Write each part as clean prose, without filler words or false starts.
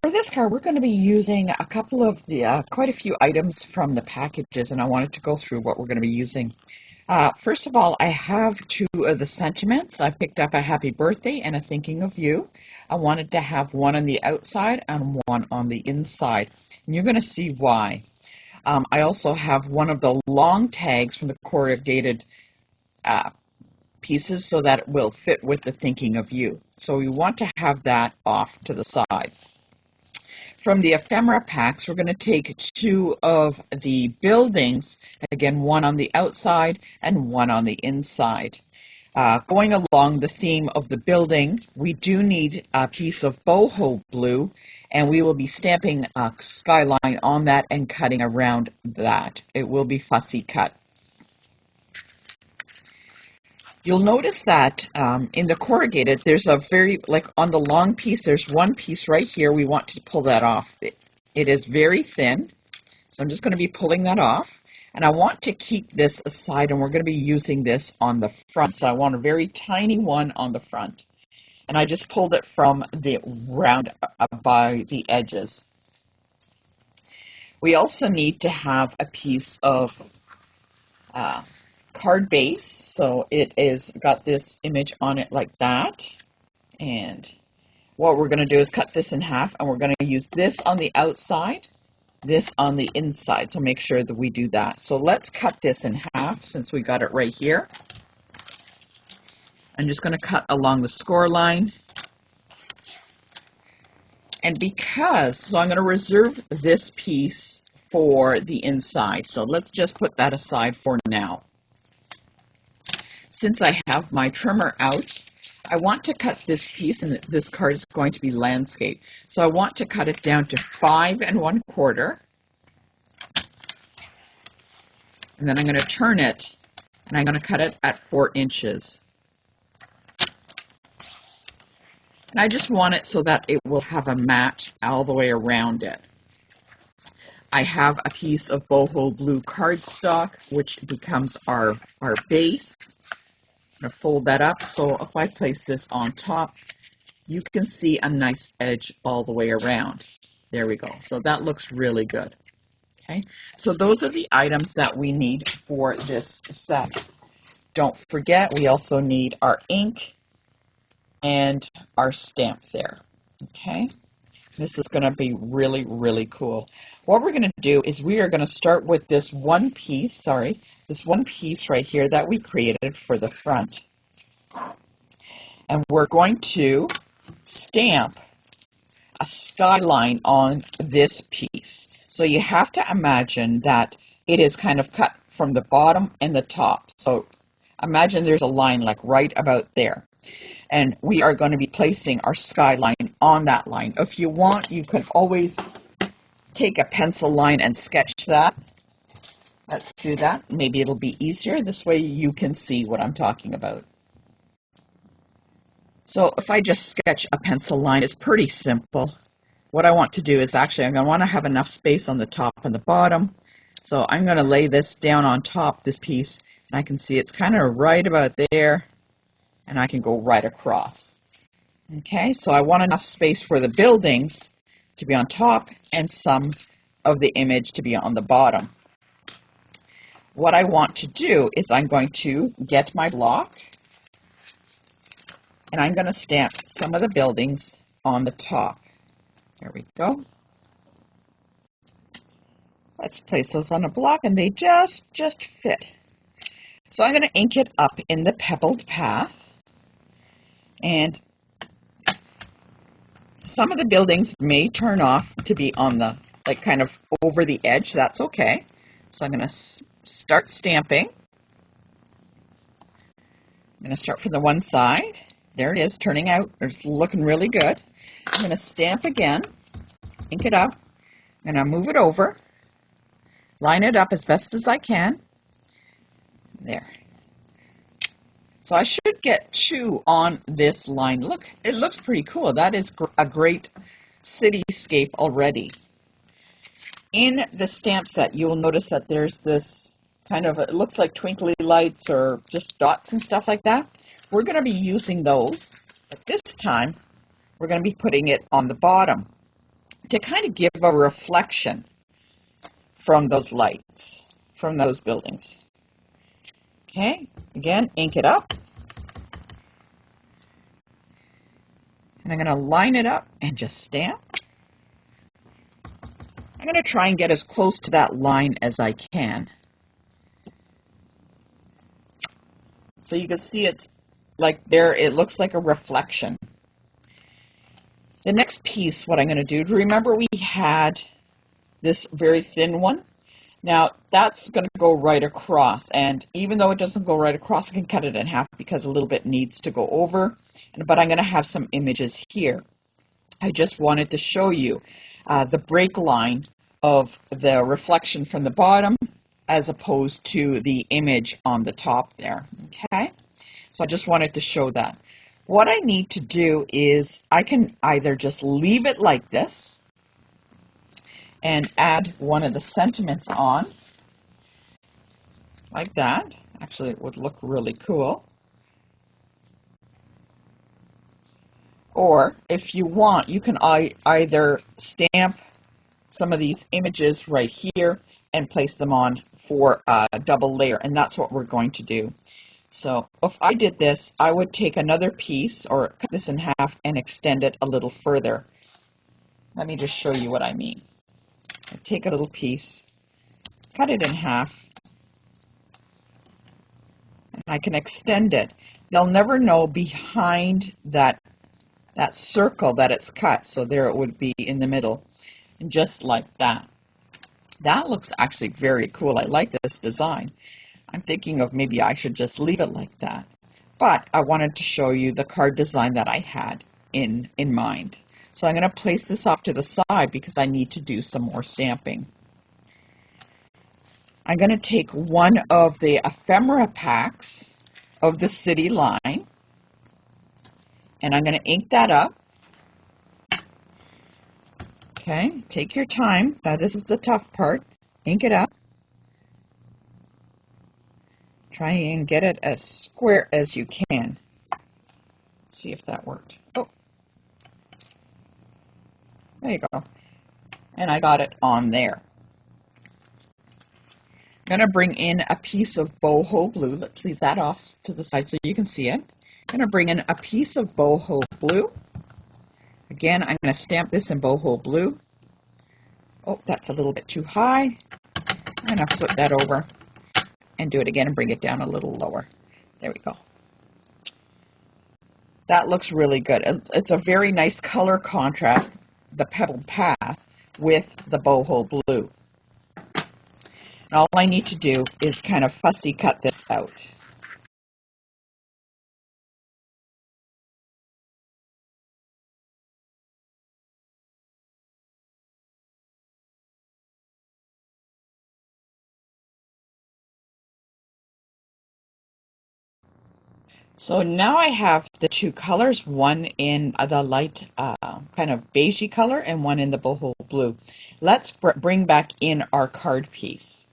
For this card, we're going to be using a couple of the quite a few items from the packages, and I wanted to go through what we're going to be using. First of all, I have two of the sentiments. I picked up a happy birthday and a thinking of you. I wanted to have one on the outside and one on the inside, and you're going to see why. I also have one of the long tags from the corrugated pieces so that it will fit with the thinking of you. So we want to have that off to the side. From the ephemera packs, we're going to take two of the buildings, again, one on the outside and one on the inside. Going along the theme of the building, we do need a piece of boho blue, and we will be stamping a skyline on that and cutting around that. It will be fussy cut. You'll notice that in the corrugated, there's a on the long piece, there's one piece right here. We want to pull that off. It is very thin, so I'm just going to be pulling that off. And I want to keep this aside, and we're going to be using this on the front. So I want a very tiny one on the front. And I just pulled it from the round by the edges. We also need to have a piece of card base, so it is got this image on it like that. And what we're going to do is cut this in half, and we're going to use this on the outside, this on the inside, so make sure that we do that. So let's cut this in half since we got it right here. I'm just going to cut along the score line. And so I'm going to reserve this piece for the inside. So let's just put that aside for now. Since I have my trimmer out, I want to cut this piece, and this card is going to be landscape. So I want to cut it down to 5 1/4. And then I'm going to turn it, and I'm going to cut it at 4 inches. And I just want it so that it will have a mat all the way around it. I have a piece of boho blue cardstock, which becomes our base. I'm going to fold that up, so if I place this on top, you can see a nice edge all the way around. There we go. So that looks really good. Okay, so those are the items that we need for this set. Don't forget, we also need our ink and our stamp there. Okay, this is going to be really, really cool. What we're going to do is we are going to start with this one piece, this one piece right here that we created for the front. And we're going to stamp a skyline on this piece. So you have to imagine that it is kind of cut from the bottom and the top. So imagine there's a line like right about there. And we are going to be placing our skyline on that line. If you want, you can always take a pencil line and sketch that. Let's do that. Maybe it'll be easier. This way you can see what I'm talking about. So if I just sketch a pencil line, it's pretty simple. What I want to do is I'm going to want to have enough space on the top and the bottom. So I'm going to lay this down on top, this piece, and I can see it's kind of right about there, and I can go right across. Okay, so I want enough space for the buildings to be on top and some of the image to be on the bottom. What I want to do is I'm going to get my block, and I'm going to stamp some of the buildings on the top. There we go. Let's place those on a block, and they just fit. So I'm going to ink it up in the pebbled path, and some of the buildings may turn off to be on the, like, kind of over the edge. That's okay. So I'm going to start stamping. I'm going to start from the one side. There it is, turning out. It's looking really good. I'm going to stamp again, ink it up, and I'll move it over, line it up as best as I can. There. So I should get 2 on this line. Look, it looks pretty cool. That is a great cityscape already. In the stamp set, you will notice that there's this kind of, it looks like twinkly lights or just dots and stuff like that. We're going to be using those, but this time we're going to be putting it on the bottom. to kind of give a reflection from those lights, from those buildings. Okay, again, ink it up. And I'm going to line it up and just stamp. I'm going to try and get as close to that line as I can. So you can see it's like there, it looks like a reflection. The next piece, what I'm going to do, remember we had this very thin one? Now that's going to go right across, and even though it doesn't go right across, I can cut it in half because a little bit needs to go over, but I'm going to have some images here. I just wanted to show you the break line of the reflection from the bottom as opposed to the image on the top there, okay? So I just wanted to show that. What I need to do is I can either just leave it like this and add one of the sentiments on, like that. Actually, it would look really cool. Or if you want, you can either stamp some of these images right here and place them on for a double layer, and that's what we're going to do. So if I did this, I would take another piece or cut this in half and extend it a little further. Let me just show you what I mean. I take a little piece, cut it in half, and I can extend it. They'll never know behind that circle that it's cut, so there it would be in the middle, and just like that. That looks actually very cool. I like this design. I'm thinking of maybe I should just leave it like that. But I wanted to show you the card design that I had in mind. So I'm going to place this off to the side because I need to do some more stamping. I'm going to take one of the ephemera packs of the city line, and I'm going to ink that up. Okay, take your time. Now this is the tough part. Ink it up. Try and get it as square as you can. Let's see if that worked. Oh, there you go. And I got it on there. I'm going to bring in a piece of boho blue. Let's leave that off to the side so you can see it. I'm going to bring in a piece of boho blue. Again, I'm going to stamp this in boho blue. Oh, that's a little bit too high. I'm going to flip that over and do it again and bring it down a little lower. There we go. That looks really good. It's a very nice color contrast, the pebbled path with the boho blue. And all I need to do is kind of fussy cut this out. So now I have the two colors, one in the light kind of beigey color and one in the boho blue. Let's bring back in our card piece.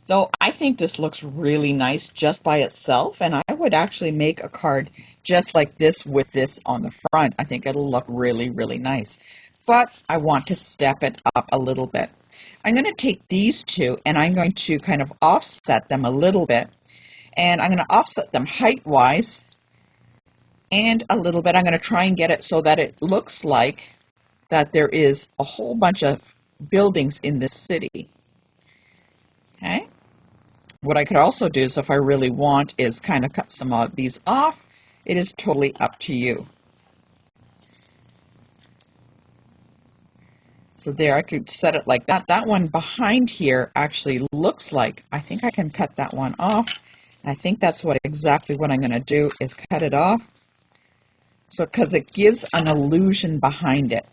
Though I think this looks really nice just by itself, and I would actually make a card just like this with this on the front. I think it'll look really, really nice. But I want to step it up a little bit. I'm going to take these two and I'm going to kind of offset them a little bit. And I'm going to offset them height-wise and a little bit. I'm going to try and get it so that it looks like that there is a whole bunch of buildings in this city. Okay. What I could also do is, if I really want, is kind of cut some of these off. It is totally up to you. So there, I could set it like that. That one behind here actually looks like, I think I can cut that one off. I think that's exactly what I'm going to do, is cut it off. So, because it gives an illusion behind it.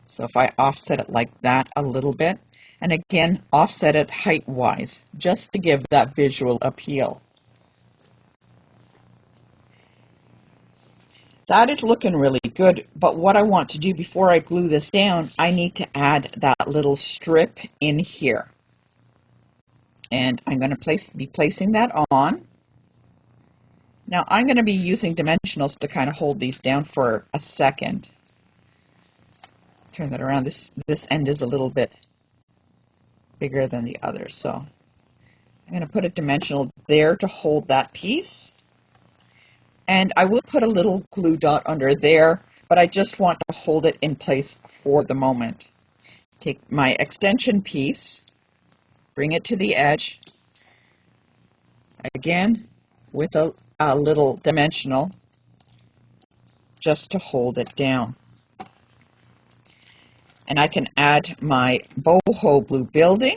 So if I offset it like that a little bit, and again, offset it height-wise, just to give that visual appeal. That is looking really good, but what I want to do before I glue this down, I need to add that little strip in here. And I'm going to be placing that on. Now I'm going to be using dimensionals to kind of hold these down for a second. turn that around. This end is a little bit bigger than the other, so I'm going to put a dimensional there to hold that piece. And I will put a little glue dot under there, but I just want to hold it in place for the moment. Take my extension piece, bring it to the edge, again with a little dimensional just to hold it down. And I can add my boho blue building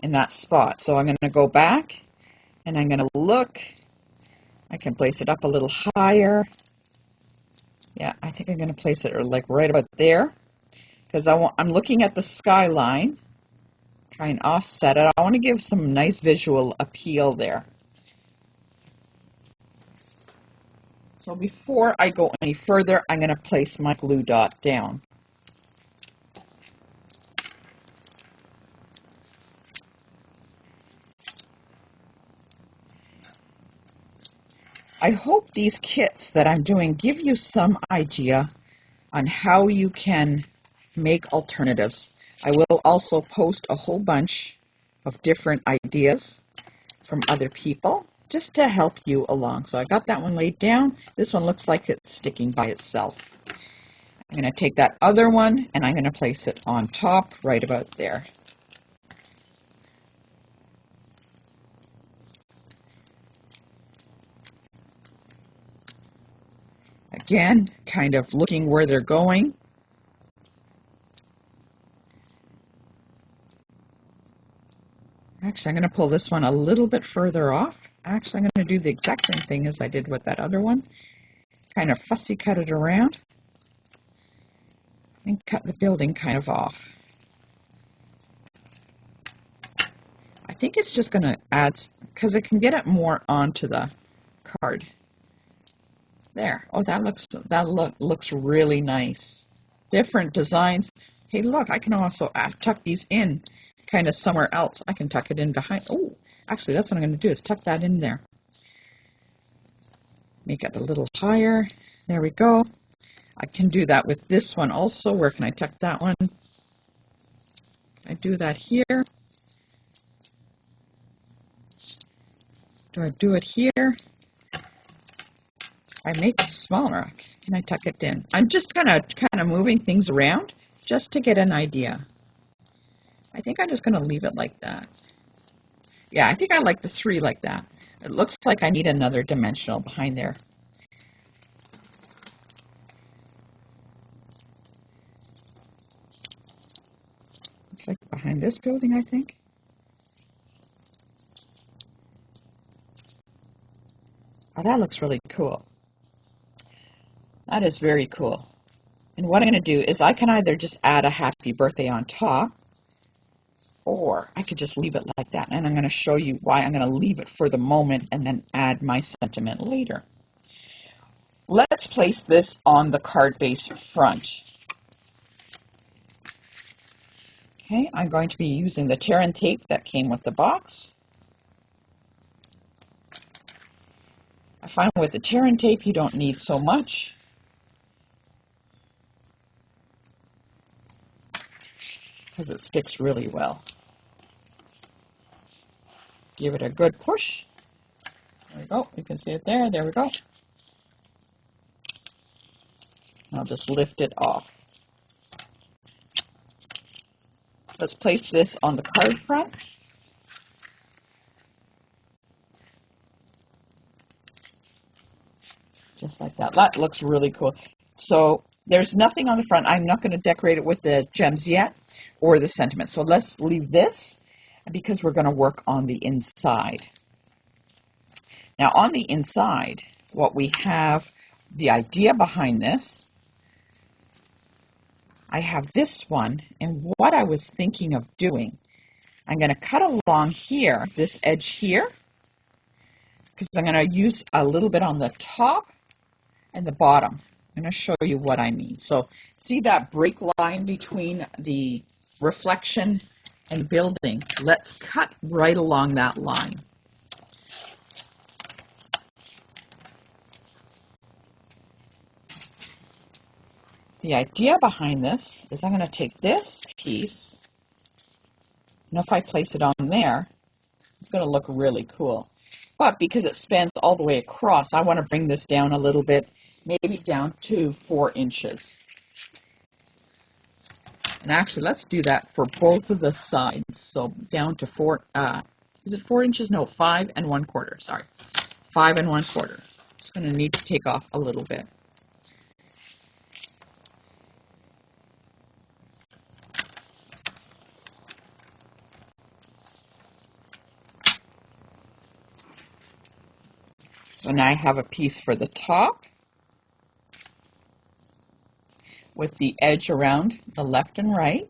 in that spot. So I'm going to go back and I'm going to look. I can place it up a little higher. Yeah, I think I'm going to place it like right about there, because I'm looking at the skyline, try and offset it. I want to give some nice visual appeal there. So before I go any further, I'm going to place my glue dot down. I hope these kits that I'm doing give you some idea on how you can make alternatives. I will also post a whole bunch of different ideas from other people just to help you along. So I got that one laid down. This one looks like it's sticking by itself. I'm going to take that other one and I'm going to place it on top right about there. Again, kind of looking where they're going. Actually, I'm going to pull this one a little bit further off. Actually, I'm going to do the exact same thing as I did with that other one. Kind of fussy cut it around and cut the building kind of off. I think it's just going to add, because it can get it more onto the card. There. Oh, that looks really nice. Different designs. Hey, look, I can also tuck these in kind of somewhere else. I can tuck it in behind. Oh, actually, that's what I'm going to do is tuck that in there. Make it a little higher. There we go. I can do that with this one also. Where can I tuck that one? I do that here. Do I do it here? I make it smaller. Can I tuck it in? I'm just kind of moving things around just to get an idea. I think I'm just going to leave it like that. Yeah, I think I like the 3 like that. It looks like I need another dimensional behind there. It's like behind this building, I think. Oh, that looks really cool. That is very cool. And what I'm going to do is I can either just add a happy birthday on top, or I could just leave it like that. And I'm going to show you why I'm going to leave it for the moment and then add my sentiment later. Let's place this on the card base front. Okay, I'm going to be using the tear and tape that came with the box. I find with the tear and tape you don't need so much. Because it sticks really well. Give it a good push. There we go. You can see it there. There we go. I'll just lift it off. Let's place this on the card front. Just like that. That looks really cool. So there's nothing on the front. I'm not going to decorate it with the gems yet or the sentiment. So let's leave this because we're going to work on the inside. Now on the inside, what we have, the idea behind this, I have this one, and what I was thinking of doing, I'm going to cut along here, this edge here, because I'm going to use a little bit on the top and the bottom. I'm going to show you what I mean. So see that break line between the reflection and building? Let's cut right along that line. The idea behind this is I'm going to take this piece, and if I place it on there, it's going to look really cool. But because it spans all the way across, I want to bring this down a little bit, maybe down to 4 inches. And actually, let's do that for both of the sides. So down to 4, is it 4 inches? No, 5 1/4, sorry. 5 1/4. Just going to need to take off a little bit. So now I have a piece for the top with the edge around the left and right.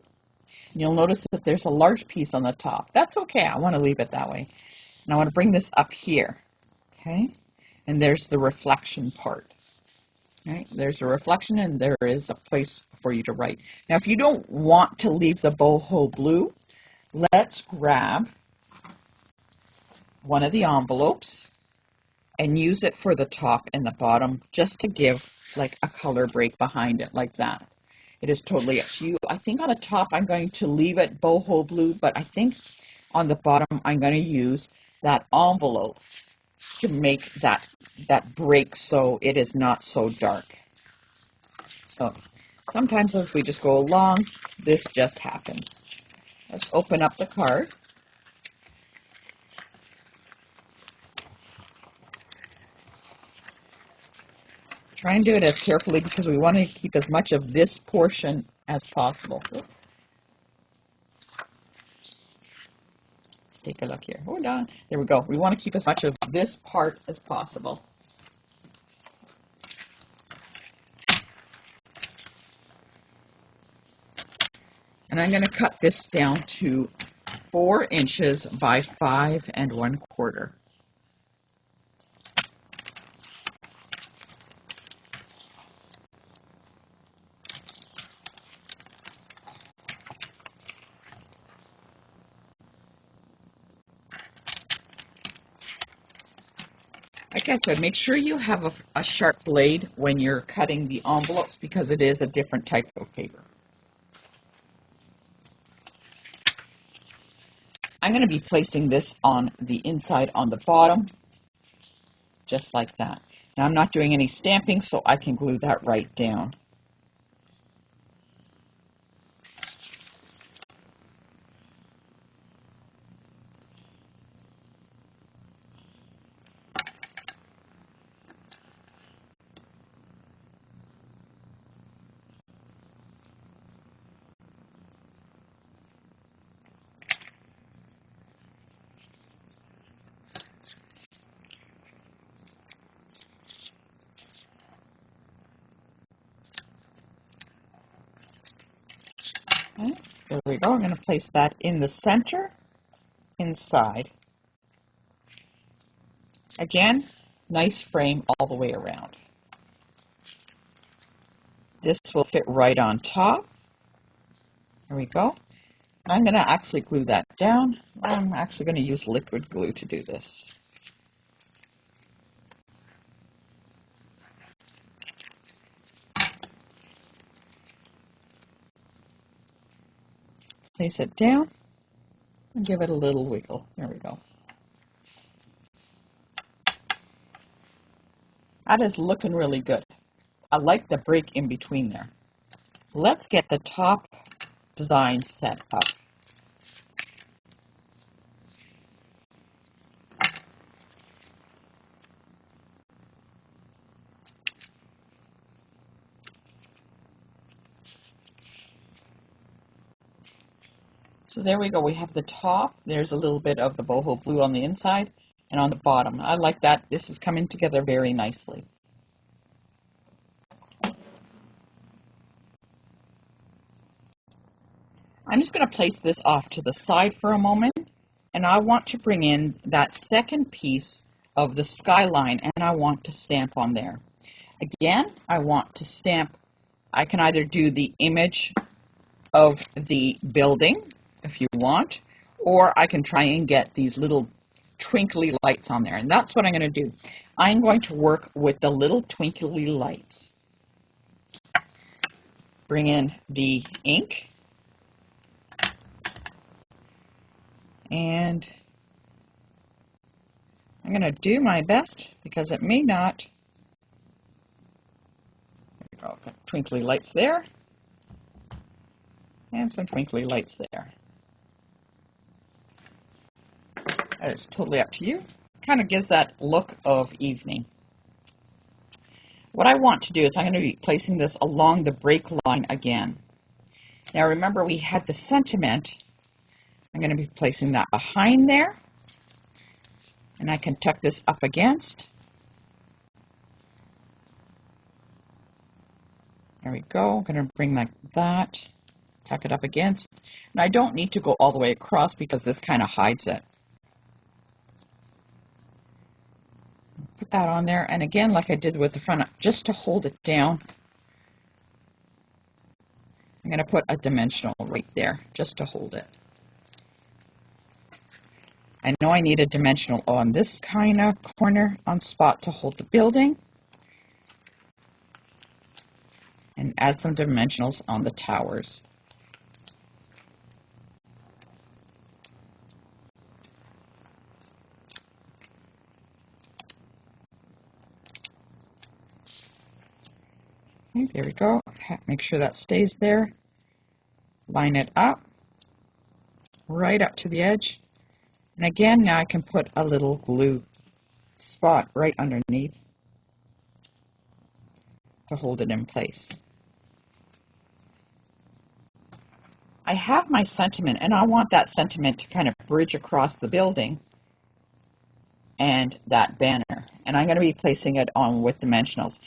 And you'll notice that there's a large piece on the top. That's okay, I want to leave it that way. And I want to bring this up here, okay? And there's the reflection part. Right? There's a reflection and there is a place for you to write. Now if you don't want to leave the boho blue, let's grab one of the envelopes and use it for the top and the bottom just to give like a color break behind it like that. It is totally up to you. I think on the top I'm going to leave it boho blue, but I think on the bottom I'm going to use that envelope to make that break so it is not so dark. So sometimes as we just go along, this just happens. Let's open up the card. Try and do it as carefully because we want to keep as much of this portion as possible. Let's take a look here. Hold on. There we go. We want to keep as much of this part as possible. And I'm going to cut this down to 4 inches by 5 1/4. Like I said, make sure you have a sharp blade when you're cutting the envelopes because it is a different type of paper. I'm going to be placing this on the inside on the bottom, just like that. Now I'm not doing any stamping, so I can glue that right down. Okay, there we go. I'm going to place that in the center, inside. Again, nice frame all the way around. This will fit right on top. There we go. I'm going to actually glue that down. I'm actually going to use liquid glue to do this. Place it down and give it a little wiggle. There we go. That is looking really good. I like the break in between there. Let's get the top design set up. So there we go. We have the top. There's a little bit of the boho blue on the inside and on the bottom. I like that. This is coming together very nicely. I'm just going to place this off to the side for a moment, and I want to bring in that second piece of the skyline, and I want to stamp on there. Again, I want to stamp. I can either do the image of the building if you want, or I can try and get these little twinkly lights on there, and that's what I'm going to do. I'm going to work with the little twinkly lights. bring in the ink. And I'm going to do my best because it may not. There we go. Got twinkly lights there. And some twinkly lights there. That is totally up to you. Kind of gives that look of evening. What I want to do is I'm going to be placing this along the break line again. Now remember we had the sentiment. I'm going to be placing that behind there. And I can tuck this up against. There we go. I'm going to bring like that, tuck it up against. And I don't need to go all the way across because this kind of hides it. Put that on there, and again, like I did with the front, just to hold it down, I'm going to put a dimensional right there, just to hold it. I know I need a dimensional on this kind of corner on spot to hold the building, and add some dimensionals on the towers. Okay, there we go. Make sure that stays there. Line it up, right up to the edge. And again, now I can put a little glue spot right underneath to hold it in place. I have my sentiment, and I want that sentiment to kind of bridge across the building and that banner. And I'm going to be placing it on with dimensionals.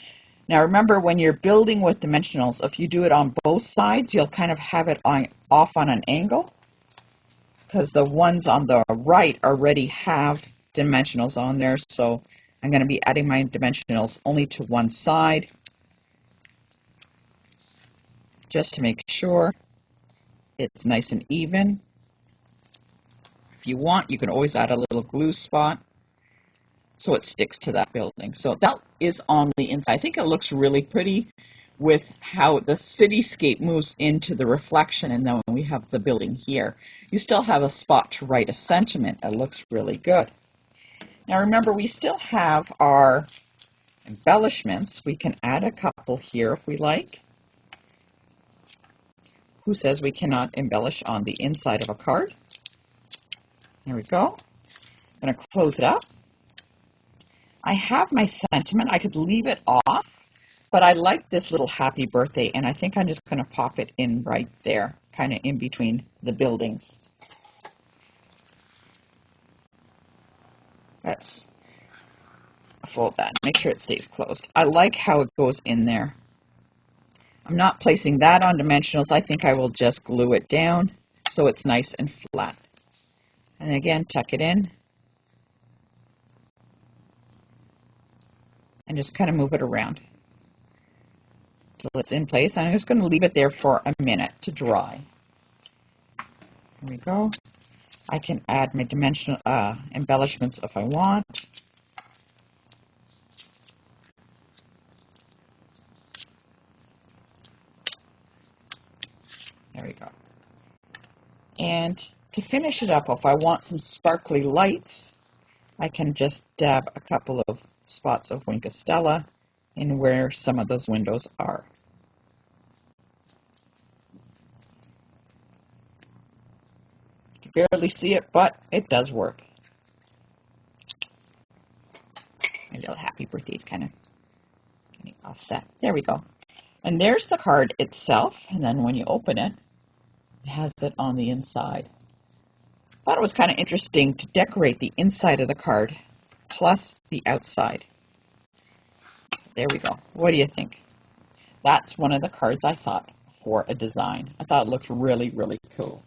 Now remember, when you're building with dimensionals, if you do it on both sides, you'll kind of have it off on an angle, because the ones on the right already have dimensionals on there. So I'm going to be adding my dimensionals only to one side, just to make sure it's nice and even. If you want, you can always add a little glue spot so it sticks to that building. So that is on the inside. I think it looks really pretty with how the cityscape moves into the reflection, and then when we have the building here, you still have a spot to write a sentiment. It looks really good. Now remember, we still have our embellishments. We can add a couple here if we like. Who says we cannot embellish on the inside of a card? There we go. I'm going to close it up. I have my sentiment. I could leave it off, but I like this little happy birthday, and I think I'm just going to pop it in right there, kind of in between the buildings. Let's fold that. Make sure it stays closed. I like how it goes in there. I'm not placing that on dimensionals. I think I will just glue it down so it's nice and flat. And again, tuck it in. And just kind of move it around till it's in place. I'm just going to leave it there for a minute to dry. There we go. I can add my dimensional embellishments if I want. There we go. And to finish it up, if I want some sparkly lights, I can just dab a couple of spots of Wink of Stella in where some of those windows are. You can barely see it, but it does work. My little happy birthday is kind of getting offset. There we go. And there's the card itself, and then when you open it, it has it on the inside. Thought it was kind of interesting to decorate the inside of the card plus the outside. There we go. What do you think? That's one of the cards I thought for a design. I thought it looked really, really cool.